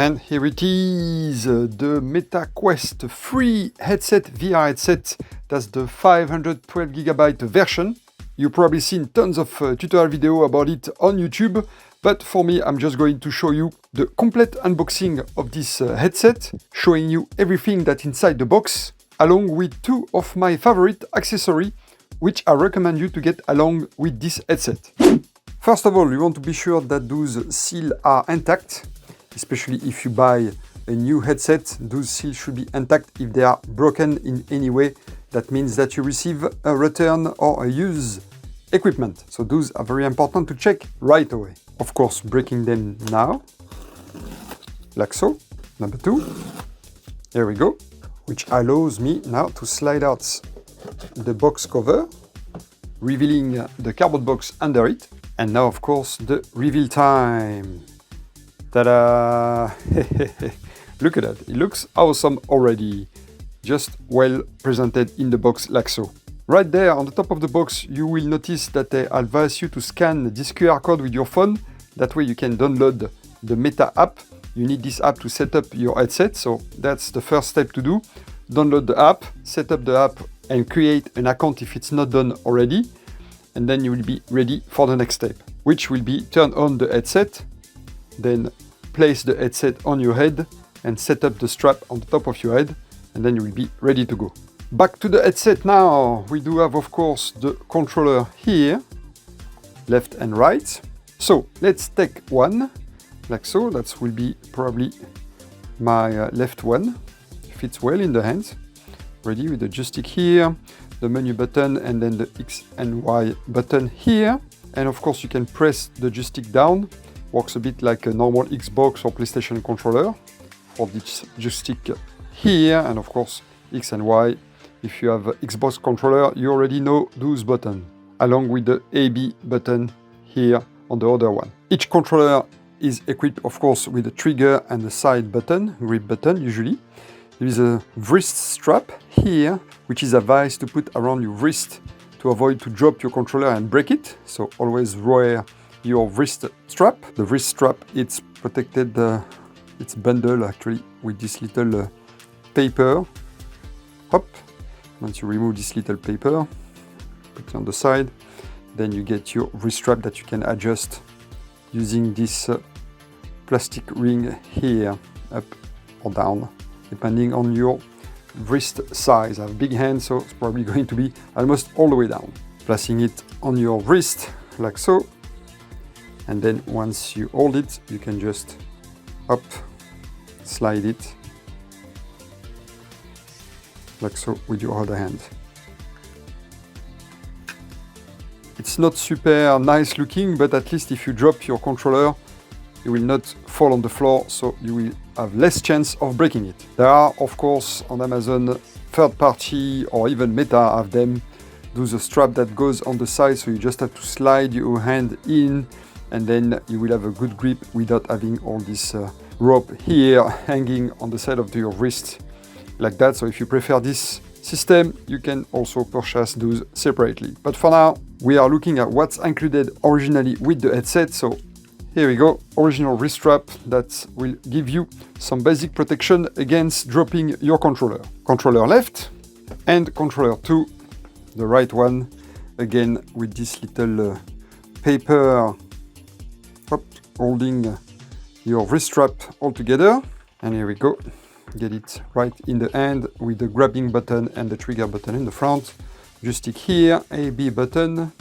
And here it is, the Meta Quest free headset, VR headset. That's the 512GB version. You've probably seen tons of tutorial video about it on YouTube, but for me, I'm just going to show you the complete unboxing of this headset, showing you everything that's inside the box, along with two of my favorite accessories, which I recommend you to get along with this headset. First of all, you want to be sure that those seals are intact, especially if you buy a new headset. Those seals should be intact. If they are broken in any way, that means that you receive a return or a used equipment. So those are very important to check right away. Of course, breaking them now, like so. Number two, here we go, which allows me now to slide out the box cover, revealing the cardboard box under it. And now, of course, the reveal time. Ta-da! Look at that, it looks awesome already. Just well presented in the box like so. Right there on the top of the box, you will notice that they advise you to scan this QR code with your phone. That way you can download the Meta app. You need this app to set up your headset, so that's the first step to do. Download the app, set up the app, and create an account if it's not done already. And then you will be ready for the next step, which will be turn on the headset, then place the headset on your head and set up the strap on the top of your head, and then you will be ready to go. Back to the headset now. We do have, of course, the controller here, left and right. So let's take one, like so. That will be probably my left one. Fits well in the hands. Ready with the joystick here, the menu button, and then the X and Y button here. And of course, you can press the joystick down. Works a bit like a normal Xbox or PlayStation controller. For this joystick here, and of course X and Y. If you have an Xbox controller, you already know those buttons, along with the AB button here on the other one. Each controller is equipped, of course, with a trigger and a side button, grip button usually. There is a wrist strap here, which is advised to put around your wrist to avoid to drop your controller and break it. So always wear your wrist strap. The wrist strap, it's protected, it's bundled actually with this little paper. Hop. Once you remove this little paper, put it on the side, then you get your wrist strap that you can adjust using this plastic ring here, up or down, depending on your wrist size. I have big hands, so it's probably going to be almost all the way down. Placing it on your wrist, like so. And then once you hold it, you can just up, slide it, like so with your other hand. It's not super nice looking, but at least if you drop your controller, you will not fall on the floor, so you will have less chance of breaking it. There are, of course, on Amazon, third party or even Meta have them. There's a strap that goes on the side, so you just have to slide your hand in, and then you will have a good grip without having all this rope here hanging on the side of your wrist like that. So if you prefer this system, you can also purchase those separately. But for now, we are looking at what's included originally with the headset. So here we go, original wrist strap that will give you some basic protection against dropping your controller. Controller left and controller 2, the right one, again with this little paper holding your wrist strap all together. And here we go, get it right in the hand with the grabbing button and the trigger button in the front. Joystick here, AB button,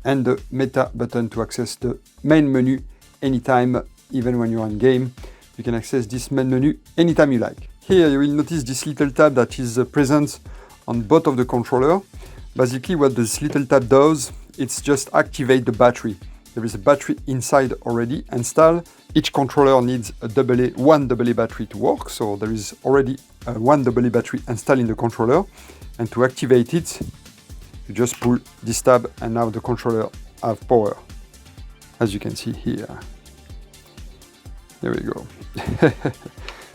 and the Meta button to access the main menu anytime, even when you're on game. You can access this main menu anytime you like. Here you will notice this little tab that is present on both of the controller. Basically what this little tab does, it's just activate the battery. There is a battery inside already installed. Each controller needs a one AA battery to work, so there is already a one AA battery installed in the controller. And to activate it, you just pull this tab and now the controller have power, as you can see here. There we go.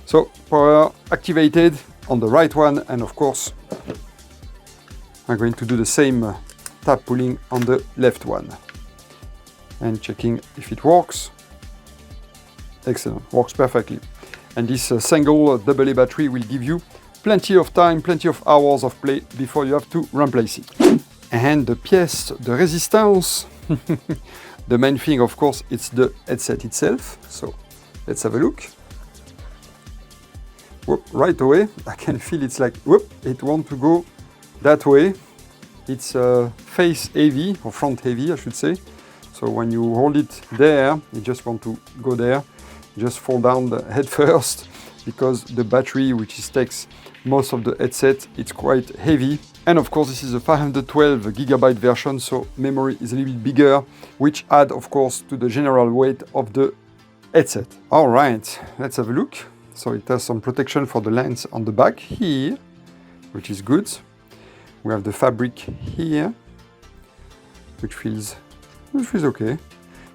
So power activated on the right one, and of course I'm going to do the same tab pulling on the left one. And checking if it works. Excellent, works perfectly. And this single AA battery will give you plenty of time, plenty of hours of play before you have to replace it. And the pièce de résistance, the main thing, of course, it's the headset itself. So let's have a look. Whoop, right away, I can feel it's like, whoop, it wants to go that way. It's face heavy, or front heavy, I should say. So when you hold it there, you just want to go there. Just fall down the head first, because the battery, which takes most of the headset, it's quite heavy. And of course, this is a 512GB version, so memory is a little bit bigger, which add, of course, to the general weight of the headset. All right, let's have a look. So it has some protection for the lens on the back here, which is good. We have the fabric here, which feels okay.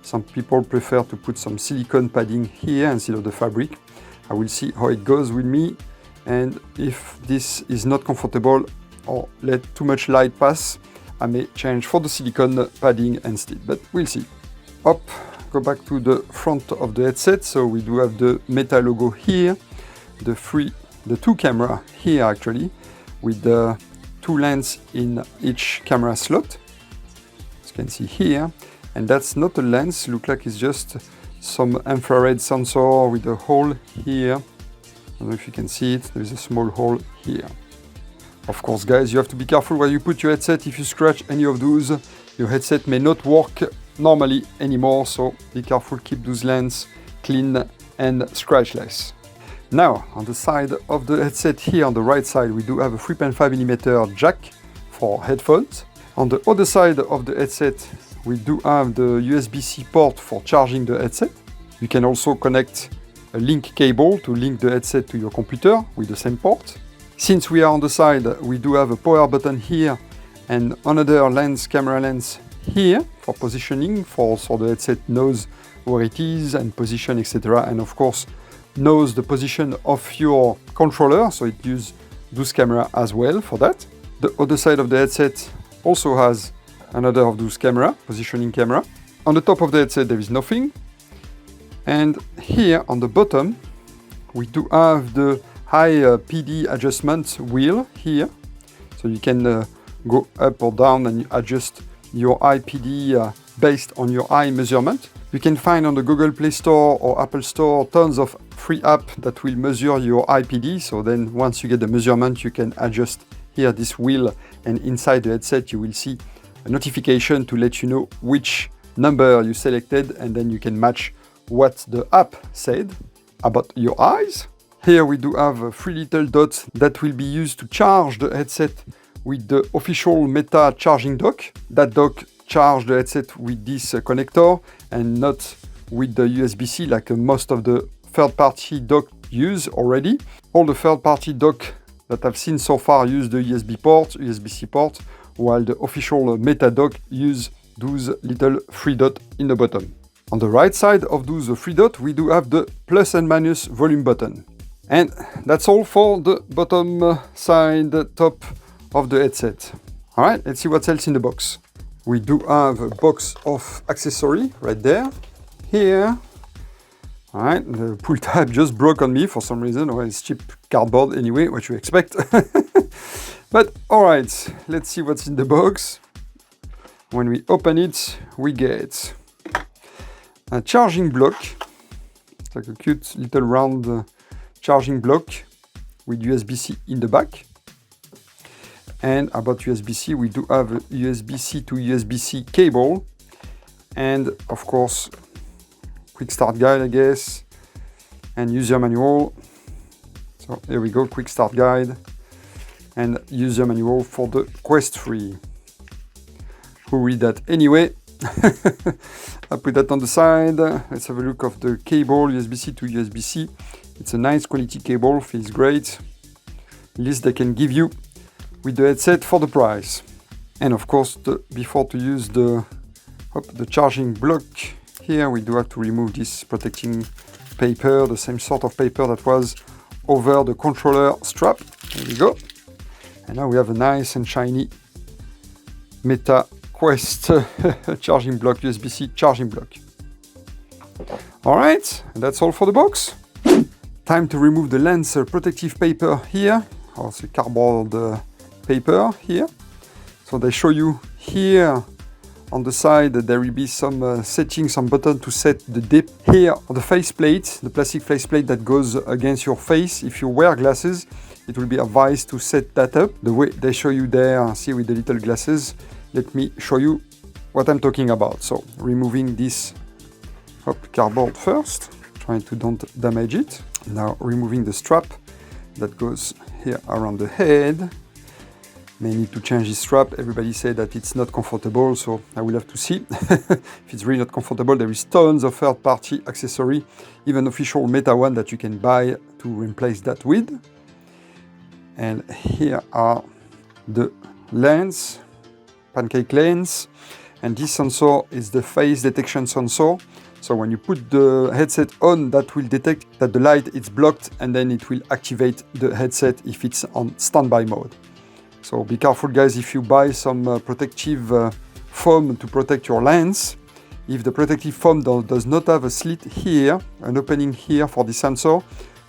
Some people prefer to put some silicone padding here instead of the fabric. I will see how it goes with me, and if this is not comfortable or let too much light pass, I may change for the silicone padding instead, but we'll see. Up, go back to the front of the headset. So we do have the Meta logo here, the two camera here actually, with the two lenses in each camera slot, as you can see here. And that's not a lens, look like it's just some infrared sensor with a hole here. I don't know if you can see it, there is a small hole here. Of course, guys, you have to be careful where you put your headset. If you scratch any of those, your headset may not work normally anymore, so be careful, keep those lenses clean and scratchless. Now, on the side of the headset here, on the right side, we do have a 3.5mm jack for headphones. On the other side of the headset, we do have the USB-C port for charging the headset. You can also connect a link cable to link the headset to your computer with the same port. Since we are on the side, we do have a power button here and another lens, camera lens here for positioning, so the headset knows where it is and position, etc. And of course, knows the position of your controller, so it uses those camera as well for that. The other side of the headset also has another of those camera, positioning camera. On the top of the headset there is nothing. And here on the bottom we do have the high PD adjustment wheel here. So you can go up or down and adjust your eye PD based on your eye measurement. You can find on the Google Play Store or Apple Store tons of free apps that will measure your eye PD. So then once you get the measurement, you can adjust here this wheel, and inside the headset you will see a notification to let you know which number you selected, and then you can match what the app said about your eyes. Here we do have 3 little dots that will be used to charge the headset with the official Meta charging dock. That dock charge the headset with this connector and not with the USB-C like most of the third-party dock use already. All the third-party dock that I've seen so far use the USB-C port, while the official Meta dock use those little 3 dots in the bottom. On the right side of those 3 dots, we do have the plus and minus volume button. And that's all for the bottom side, top of the headset. All right, let's see what else in the box. We do have a box of accessory right there. Here, all right, the pull tab just broke on me for some reason. Well, it's cheap cardboard anyway, what you expect. But all right, let's see what's in the box. When we open it, we get a charging block. It's like a cute little round charging block with USB-C in the back. And about USB-C, we do have a USB-C to USB-C cable. And of course, quick start guide, I guess, and user manual. So here we go, quick start guide and user manual for the Quest 3. Who read that anyway? I put that on the side. Let's have a look of the cable, USB-C to USB-C. It's a nice quality cable, feels great. Least they can give you with the headset for the price. And of course, before to use the charging block, here we do have to remove this protecting paper, the same sort of paper that was over the controller strap. There we go. And now we have a nice and shiny Meta Quest charging block, USB-C charging block. All right, and that's all for the box. Time to remove the lens protective paper here, or the cardboard paper here. So they show you here on the side that there will be some settings, some button to set the depth. Here on the faceplate, the plastic faceplate that goes against your face. If you wear glasses, it will be advised to set that up the way they show you there, see with the little glasses. Let me show you what I'm talking about. So removing this cardboard first, trying to don't damage it. Now removing the strap that goes here around the head. May need to change this strap. Everybody said that it's not comfortable, so I will have to see. If it's really not comfortable, there is tons of third-party accessory, even official Meta one that you can buy to replace that with. And here are the lens, pancake lens, and this sensor is the face detection sensor. So when you put the headset on, that will detect that the light is blocked, and then it will activate the headset if it's on standby mode. So be careful, guys, if you buy some protective foam to protect your lens. If the protective foam does not have a slit here, an opening here for the sensor,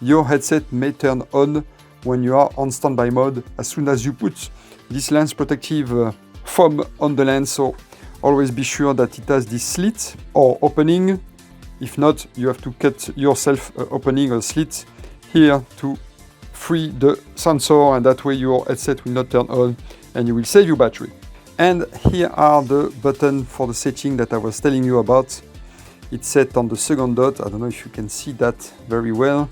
your headset may turn on when you are on standby mode as soon as you put this lens protective foam on the lens. So always be sure that it has this slit or opening. If not, you have to cut yourself opening or slit here to free the sensor, and that way your headset will not turn on and you will save your battery. And here are the buttons for the setting that I was telling you about. It's set on the second dot. I don't know if you can see that very well.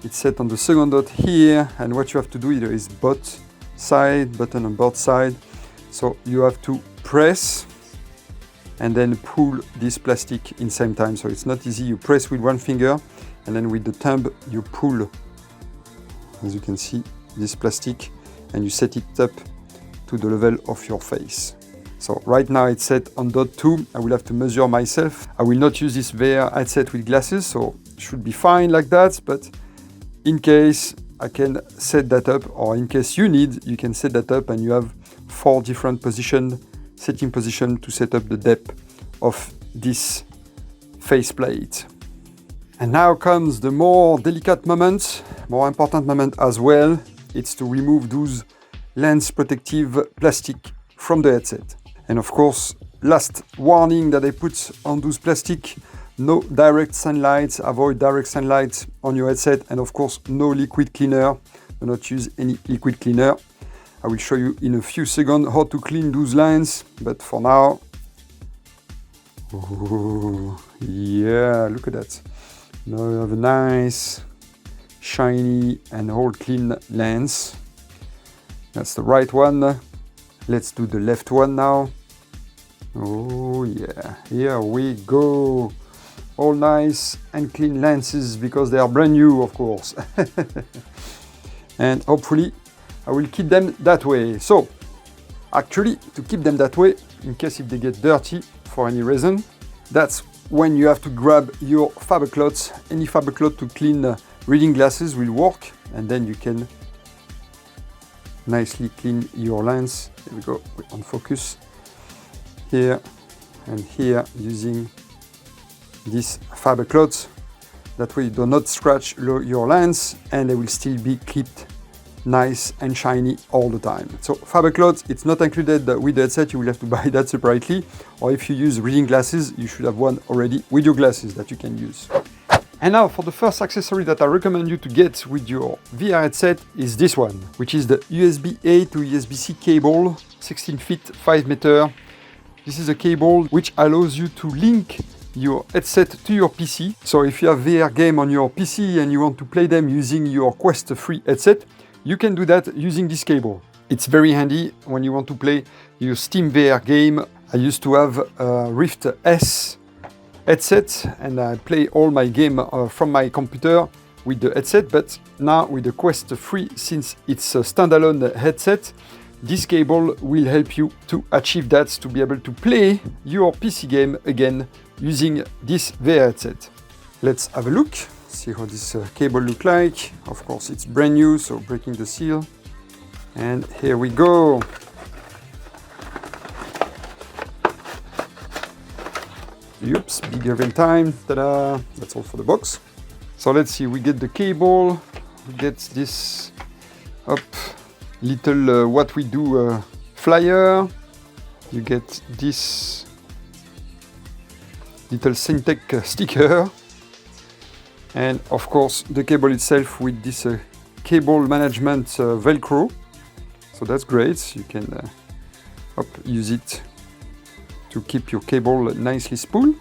It's set on the second dot here, and what you have to do either is both side, button on both sides. So you have to press and then pull this plastic in same time. So it's not easy. You press with one finger and then with the thumb you pull, as you can see, this plastic, and you set it up to the level of your face. So right now it's set on dot 2. I will have to measure myself. I will not use this VR headset with glasses, so it should be fine like that, but in case I can set that up, or in case you need, you can set that up, and you have 4 different setting position to set up the depth of this faceplate. And now comes the more delicate moment, more important moment as well. It's to remove those lens protective plastic from the headset. And of course, last warning that I put on those plastic: no direct sunlight, avoid direct sunlight on your headset, and of course no liquid cleaner. Do not use any liquid cleaner. I will show you in a few seconds how to clean those lines, but for now, oh, yeah, look at that. Now you have a nice, shiny and all clean lens. That's the right one. Let's do the left one now. Oh yeah, here we go. All nice and clean lenses because they are brand new, of course. And hopefully I will keep them that way. So actually, to keep them that way, in case if they get dirty for any reason, that's when you have to grab your faber cloth. Any faber cloth to clean reading glasses will work, and then you can nicely clean your lens. Here we go, on focus. Here and here, using this faber cloth. That way you do not scratch your lens, and they will still be clipped nice and shiny all the time. So faber cloth, it's not included with the headset. You will have to buy that separately, or if you use reading glasses, you should have one already with your glasses that you can use. And now for the first accessory that I recommend you to get with your VR headset is this one, which is the USB-A to USB-C cable, 16 feet, 5 meters. This is a cable which allows you to link your headset to your PC. So if you have VR game on your PC and you want to play them using your Quest 3 headset, you can do that using this cable. It's very handy when you want to play your Steam VR game. I used to have a Rift S headset, and I play all my game from my computer with the headset, but now with the Quest 3, since it's a standalone headset, this cable will help you to achieve that, to be able to play your PC game again using this VR headset. Let's have a look, see how this cable looks like. Of course, it's brand new, so breaking the seal. And here we go. Oops, bigger than time. Ta-da! That's all for the box. So let's see, we get the cable, we get this little what we do flyer, you get this little Syntec sticker, and of course the cable itself with this cable management velcro. So that's great, you can use it to keep your cable nicely spooled.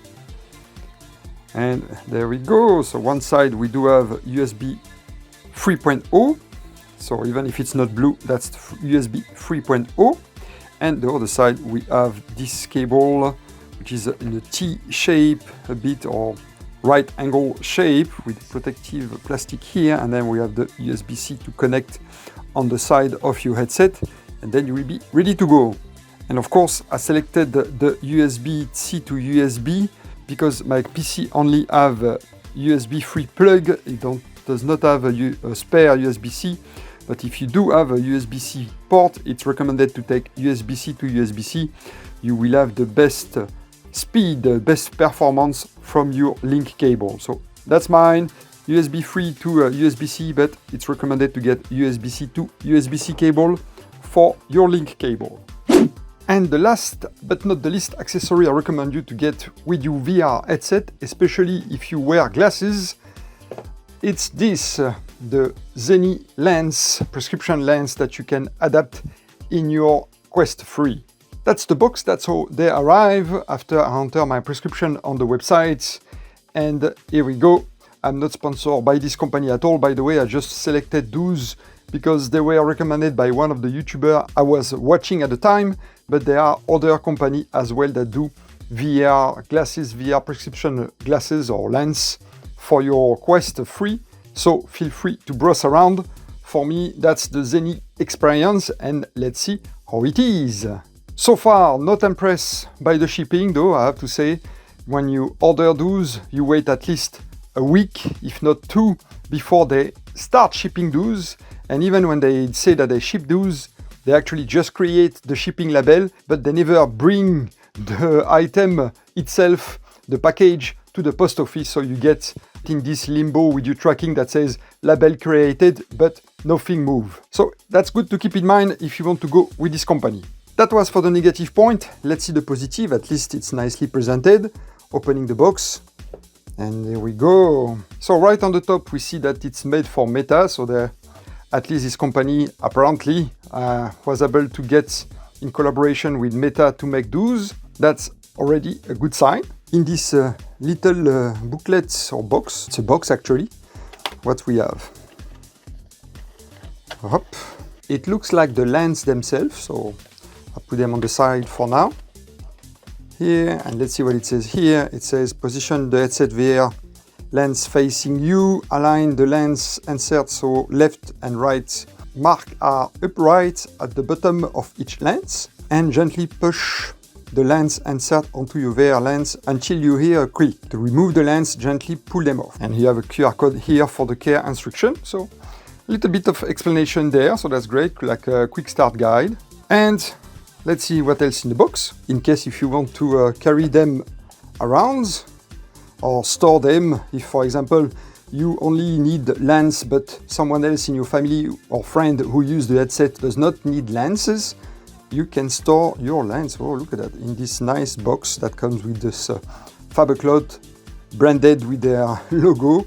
And there we go. So one side we do have USB 3.0. So even if it's not blue, that's USB 3.0. And the other side we have this cable, which is in a T shape a bit, or right angle shape with protective plastic here. And then we have the USB-C to connect on the side of your headset. And then you will be ready to go. And of course, I selected the USB-C to USB because my PC only have a USB 3 plug. It does not have a spare USB-C. But if you do have a USB-C port, it's recommended to take USB-C to USB-C. You will have the best speed, the best performance from your link cable. So that's mine, USB 3 to USB-C, but it's recommended to get USB-C to USB-C cable for your link cable. And the last but not the least accessory I recommend you to get with your VR headset, especially if you wear glasses, it's this, the ZENNI lens, prescription lens that you can adapt in your Quest 3. That's the box, that's how they arrive after I enter my prescription on the website. And here we go. I'm not sponsored by this company at all, by the way. I just selected those because they were recommended by one of the YouTubers I was watching at the time, but there are other companies as well that do VR glasses, VR prescription glasses or lens for your Quest 3. So feel free to browse around. For me, that's the ZENNI experience, and let's see how it is. So far, not impressed by the shipping though, I have to say. When you order those, you wait at least a week, if not two, before they start shipping those. And even when they say that they ship those, they actually just create the shipping label, but they never bring the item itself, the package, to the post office. So you get in this limbo with your tracking that says label created, but nothing move. So that's good to keep in mind if you want to go with this company. That was for the negative point. Let's see the positive. At least it's nicely presented. Opening the box. And there we go. So right on the top, we see that it's made for Meta. So at least this company apparently was able to get in collaboration with Meta to make those. That's already a good sign. In this little booklet or box, it's a box actually, what we have. Hop. It looks like the lens themselves, so I'll put them on the side for now. Here, and let's see what it says here. It says position the headset VR lens facing you, align the lens insert so left and right mark are upright at the bottom of each lens, and gently push the lens insert onto your VR lens until you hear a click. To remove the lens, gently pull them off. And you have a QR code here for the care instruction. So a little bit of explanation there, so that's great, like a quick start guide. And let's see what else in the box, in case if you want to carry them around or store them. If, for example, you only need lens, but someone else in your family or friend who use the headset does not need lenses, you can store your lens. Oh, look at that, in this nice box that comes with this Fabercloth branded with their logo.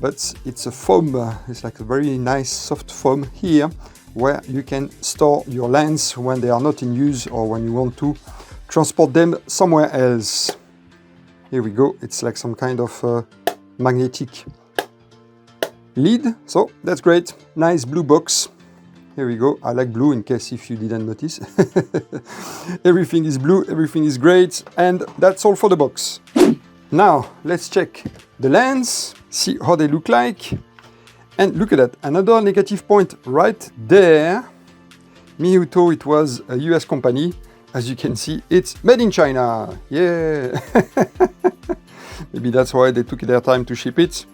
But it's a foam, it's like a very nice soft foam here, where you can store your lens when they are not in use or when you want to transport them somewhere else. Here we go, it's like some kind of magnetic lid, so that's great. Nice blue box. Here we go, I like blue in case if you didn't notice. Everything is blue, everything is great, and that's all for the box. Now, let's check the lens, see how they look like. And look at that, another negative point right there. Me who thought it was a US company, as you can see, it's made in China. Yeah! Maybe that's why they took their time to ship it.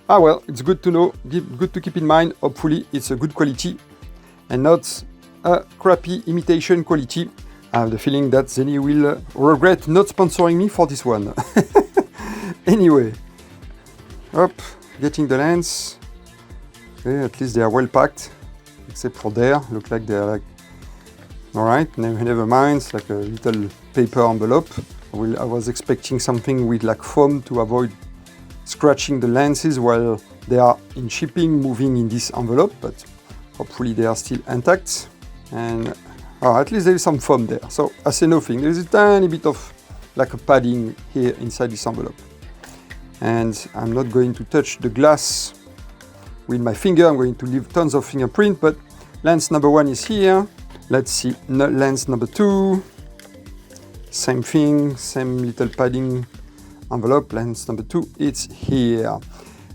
Ah well, it's good to know, good to keep in mind. Hopefully it's a good quality and not a crappy imitation quality. I have the feeling that ZENNI will regret not sponsoring me for this one. Anyway, hop, getting the lens. Okay, at least they are well packed, except for there. Look like they are like, all right, never mind. It's like a little paper envelope. I was expecting something with like foam to avoid scratching the lenses while they are in shipping, moving in this envelope, but hopefully they are still intact. And at least there is some foam there. So I say nothing. There is a tiny bit of like a padding here inside this envelope. And I'm not going to touch the glass with my finger. I'm going to leave tons of fingerprint, but lens number 1 is here. Let's see, lens number 2. Same thing, same little padding envelope. Lens number 2, it's here.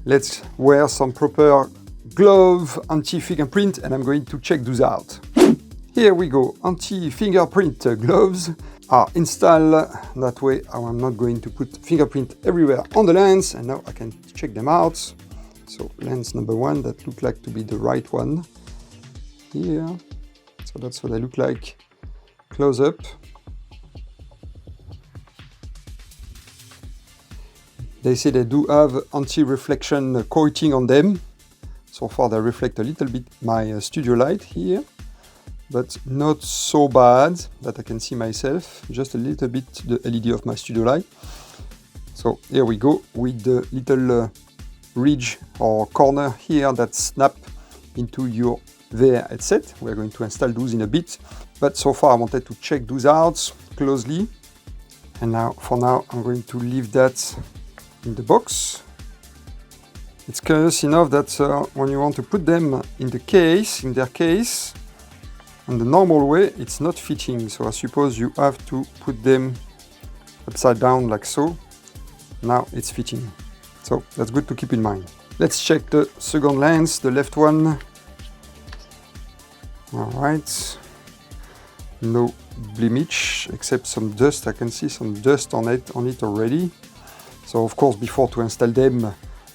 Let's wear some proper glove, anti-fingerprint, and I'm going to check those out. Here we go, anti-fingerprint gloves are installed. That way I'm not going to put fingerprint everywhere on the lens, and now I can check them out. So lens number 1, that look like to be the right one here. So that's what they look like close up. They say they do have anti-reflection coating on them. So far they reflect a little bit my studio light here, but not so bad that I can see myself, just a little bit the LED of my studio light. So here we go with the little ridge or corner here that snap into your VR headset. We're going to install those in a bit, but so far I wanted to check those out closely. And now, for now, I'm going to leave that in the box. It's curious enough that when you want to put them in the case, in their case, in the normal way, it's not fitting. So I suppose you have to put them upside down like so. Now it's fitting. So that's good to keep in mind. Let's check the second lens, the left one. All right. No blemish, except some dust. I can see some dust on it already. So of course, before to install them,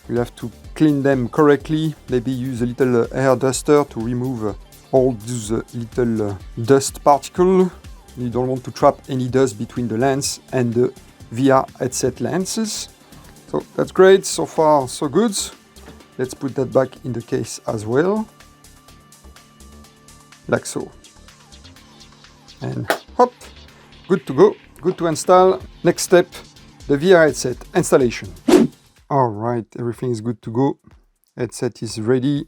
you have to clean them correctly. Maybe use a little air duster to remove all those little dust particles. You don't want to trap any dust between the lens and the VR headset lenses. So that's great, so far so good. Let's put that back in the case as well, like so. And hop, good to go, good to install. Next step, the VR headset installation. All right, everything is good to go. Headset is ready.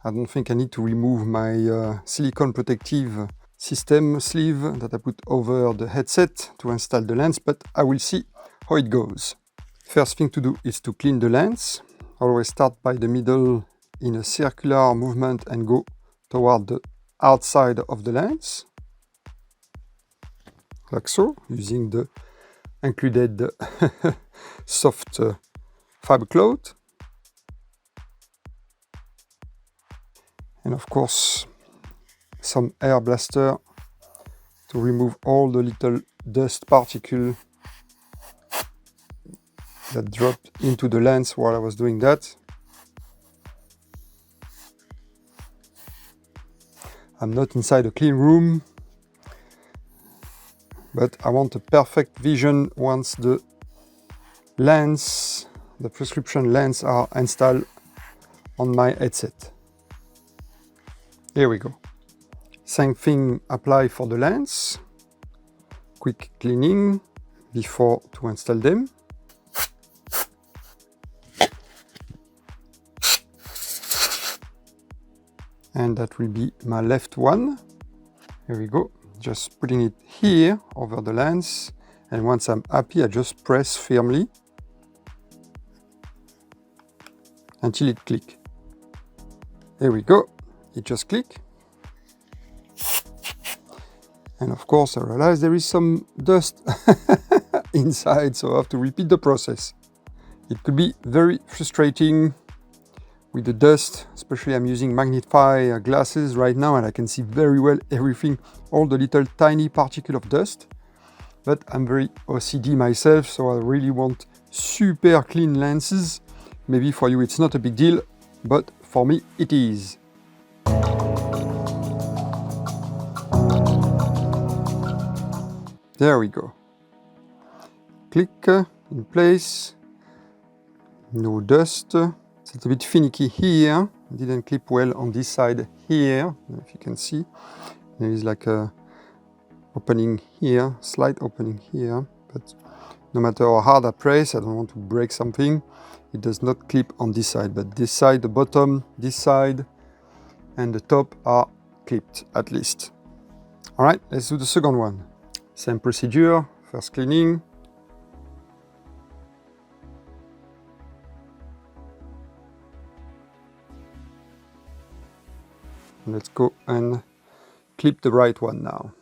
I don't think I need to remove my silicone protective system sleeve that I put over the headset to install the lens, but I will see how it goes. First thing to do is to clean the lens. Always start by the middle in a circular movement and go toward the outside of the lens, like so, using the included soft fiber cloth. And of course, some air blaster to remove all the little dust particles that dropped into the lens while I was doing that. I'm not inside a clean room, but I want a perfect vision once the lens, the prescription lens, are installed on my headset. Here we go. Same thing apply for the lens. Quick cleaning before to install them. And that will be my left one. Here we go. Just putting it here over the lens. And once I'm happy, I just press firmly until it clicks. There we go. It just click. And of course, I realize there is some dust inside, so I have to repeat the process. It could be very frustrating with the dust, especially I'm using magnify glasses right now and I can see very well everything, all the little tiny particle of dust. But I'm very OCD myself, so I really want super clean lenses. Maybe for you it's not a big deal, but for me it is. There we go. Click in place. No dust. It's a little bit finicky here. It didn't clip well on this side here. If you can see, there is like a opening here, slight opening here, but no matter how hard I press, I don't want to break something. It does not clip on this side, but this side, the bottom, this side, and the top are clipped at least. All right, let's do the second one. Same procedure, first cleaning. Let's go and clip the right one now.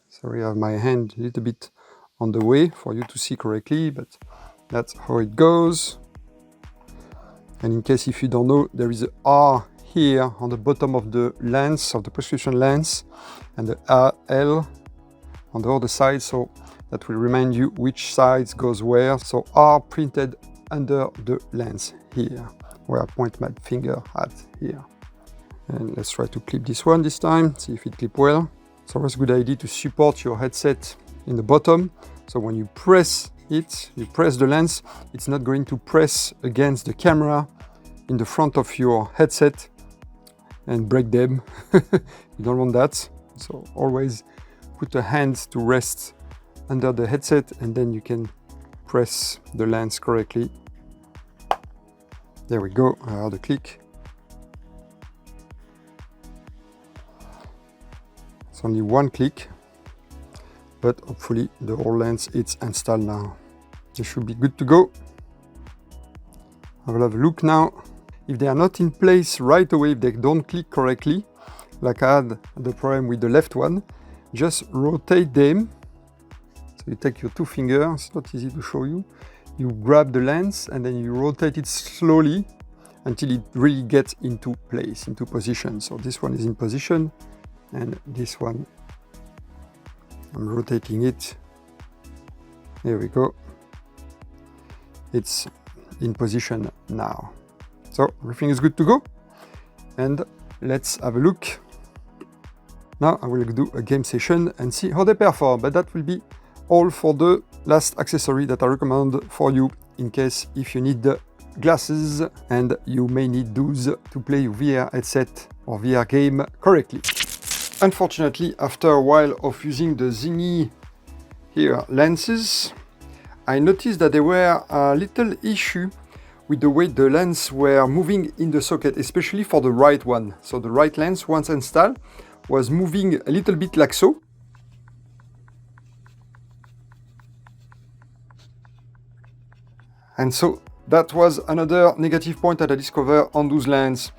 Sorry, I have my hand a little bit on the way for you to see correctly, but that's how it goes. And in case if you don't know, there is a R here on the bottom of the lens, of the prescription lens, and the L on the other side, so that will remind you which sides goes where. So R printed under the lens here, where I point my finger at here. And let's try to clip this one this time, see if it clips well. It's always a good idea to support your headset in the bottom, so when you press it, you press the lens, it's not going to press against the camera in the front of your headset and break them. You don't want that, so always put a hand to rest under the headset and then you can press the lens correctly. There we go, I heard a click. It's only one click, but hopefully the whole lens is installed now. They should be good to go. I will have a look now. If they are not in place right away, if they don't click correctly, like I had the problem with the left one, just rotate them. So you take your two fingers, it's not easy to show you. You grab the lens and then you rotate it slowly until it really gets into place, into position. So this one is in position and this one, I'm rotating it. There we go. It's in position now. So everything is good to go. And let's have a look. Now I will do a game session and see how they perform, but that will be all for the last accessory that I recommend for you in case if you need the glasses and you may need those to play your VR headset or VR game correctly. Unfortunately, after a while of using the ZENNI VR lenses, I noticed that there were a little issue with the way the lens were moving in the socket, especially for the right one. So the right lens, once installed, was moving a little bit like so. And so that was another negative point that I discovered on those lenses.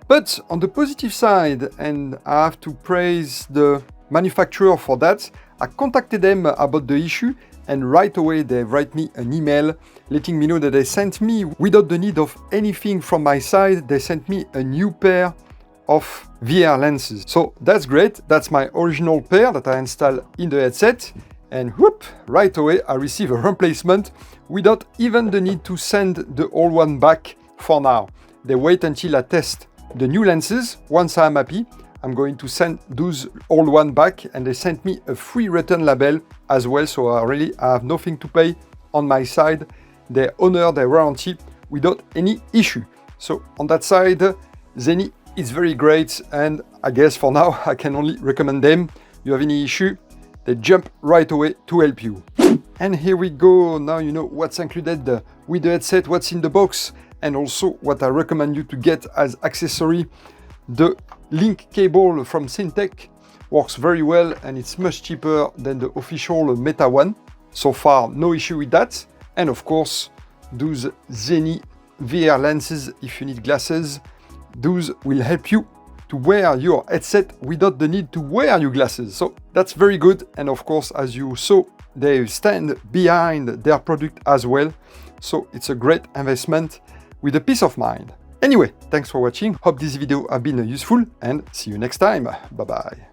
But on the positive side, and I have to praise the manufacturer for that, I contacted them about the issue and right away they write me an email letting me know that they sent me, without the need of anything from my side, they sent me a new pair of VR lenses. So that's great, that's my original pair that I installed in the headset, and whoop, right away I receive a replacement without even the need to send the old one back for now. They wait until I test the new lenses. Once I'm happy, I'm going to send those old one back, and they sent me a free return label as well, so I have nothing to pay on my side. They honor their warranty without any issue. So on that side, ZENNI is very great, and I guess for now I can only recommend them. You have any issue, they jump right away to help you. And here we go, now you know what's included with the headset, what's in the box, and also what I recommend you to get as accessory. The link cable from Syntec works very well and it's much cheaper than the official Meta one. So far, no issue with that. And of course, those ZENNI VR lenses, if you need glasses, those will help you to wear your headset without the need to wear your glasses. So that's very good. And of course, as you saw, they stand behind their product as well. So it's a great investment with a peace of mind. Anyway, thanks for watching. Hope this video has been useful and see you next time. Bye bye.